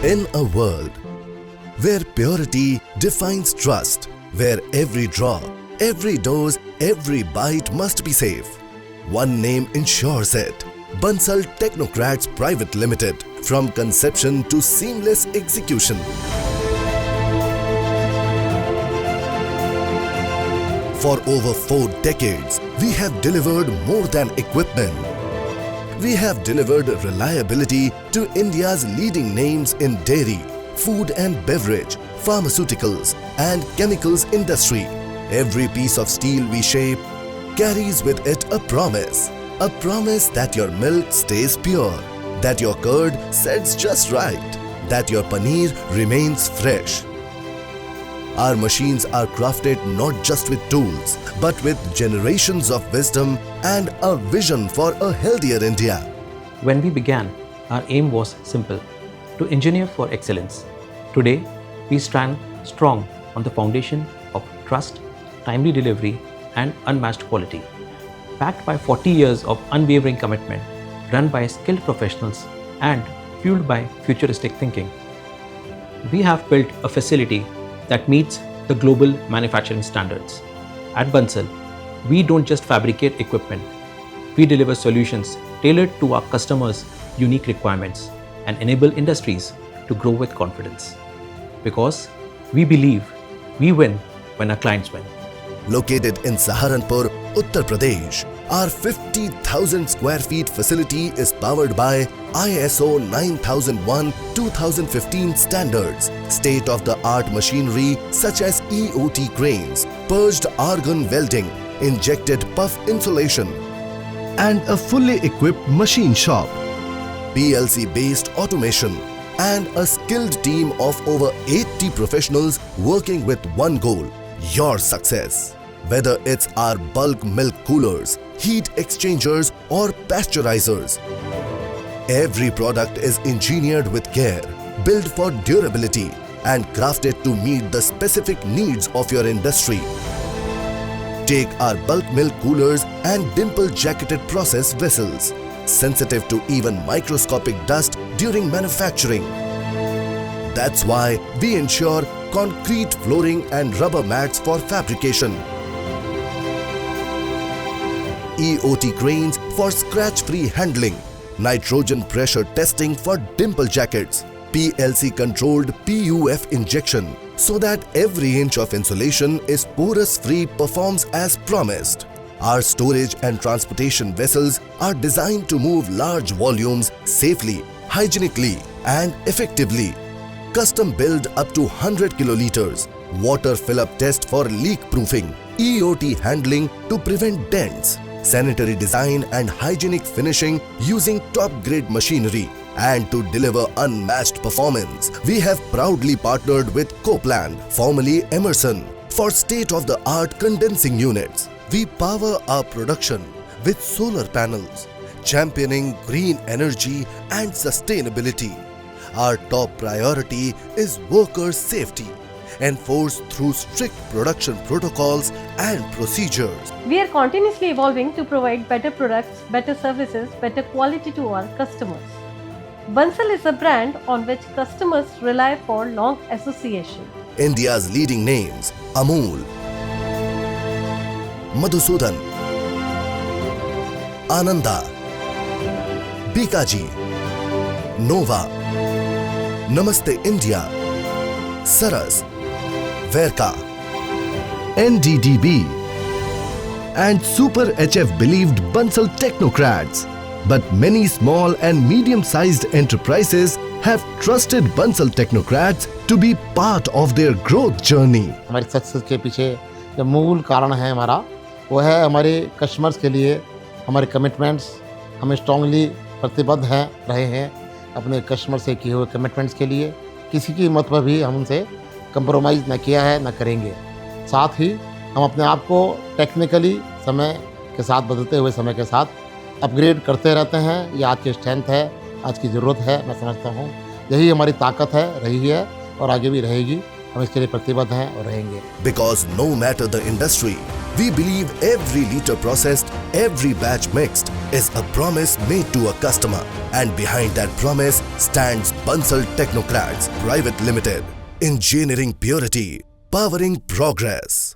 In a world where purity defines trust, where every draw, every dose, every bite must be safe, one name ensures it. Bansal Technocrats Pvt Limited. From conception to seamless execution. For over 4 decades, we have delivered more than equipment. We have delivered reliability to India's leading names in dairy, food and beverage, pharmaceuticals and chemicals industry. Every piece of steel we shape carries with it a promise that your milk stays pure, that your curd sets just right, that your paneer remains fresh. Our machines are crafted not just with tools, but with generations of wisdom and a vision for a healthier India. When we began, our aim was simple: to engineer for excellence. Today, we stand strong on the foundation of trust, timely delivery, and unmatched quality. Backed by 40 years of unwavering commitment, run by skilled professionals, and fueled by futuristic thinking, we have built a facility that meets the global manufacturing standards. At Bansal, we don't just fabricate equipment, we deliver solutions tailored to our customers' unique requirements and enable industries to grow with confidence. Because we believe we win when our clients win. Located in Saharanpur, Uttar Pradesh, our 50,000 square feet facility is powered by ISO 9001-2015 standards, state-of-the-art machinery such as EOT cranes, purged argon welding, injected puff insulation, and a fully equipped machine shop, PLC-based automation, and a skilled team of over 80 professionals working with one goal: your success. Whether it's our bulk milk coolers, heat exchangers or pasteurizers, every product is engineered with care, built for durability and crafted to meet the specific needs of your industry. Take our bulk milk coolers and dimple-jacketed process vessels, sensitive to even microscopic dust during manufacturing. That's why we ensure concrete flooring and rubber mats for fabrication, EOT cranes for scratch-free handling, nitrogen pressure testing for dimple jackets, PLC-controlled PUF injection, so that every inch of insulation is porous-free performs as promised. Our storage and transportation vessels are designed to move large volumes safely, hygienically and effectively. Custom build up to 100 kiloliters, water fill-up test for leak-proofing, EOT handling to prevent dents, sanitary design and hygienic finishing using top-grade machinery. And to deliver unmatched performance, we have proudly partnered with Coplan, formerly Emerson, for state-of-the-art condensing units. We power our production with solar panels, championing green energy and sustainability. Our top priority is worker safety, enforced through strict production protocols and procedures. We are continuously evolving to provide better products, better services, better quality to our customers. Bansal is a brand on which customers rely for long association. India's leading names: Amul, Madhusudan, Ananda, Bikaji, Nova, Namaste India, Saras, Verka, NDDB, and Super HF believed Bansal Technocrats. But many small and medium-sized enterprises have trusted Bansal Technocrats to be part of their growth journey. हमारी success के पीछे जो मूल कारण है हमारा, वो है हमारे कस्टमर्स के लिए हमारे कमिटमेंट्स। हम स्ट्रांगली प्रतिबद्ध हैं रहे हैं अपने कस्टमर से किए हुए कमिटमेंट्स के लिए। किसी की कीमत पर भी हम उनसे कंप्रोमाइज़ न किया है, न करेंगे। साथ ही हम अपने आप को टेक्निकली समय के साथ, बदलते हुए समय के साथ अपग्रेड करते रहते हैं। ये आज की स्ट्रेंथ है, आज की ज़रूरत है। मैं समझता हूँ यही हमारी ताकत है, रही है और आगे भी रहेगी। हम इसके लिए प्रतिबद्ध हैं और रहेंगे। Because no matter the industry, We believe every liter processed, every batch mixed is a promise made to a customer. And behind that promise stands Bansal Technocrats Pvt Limited. Engineering purity, powering progress.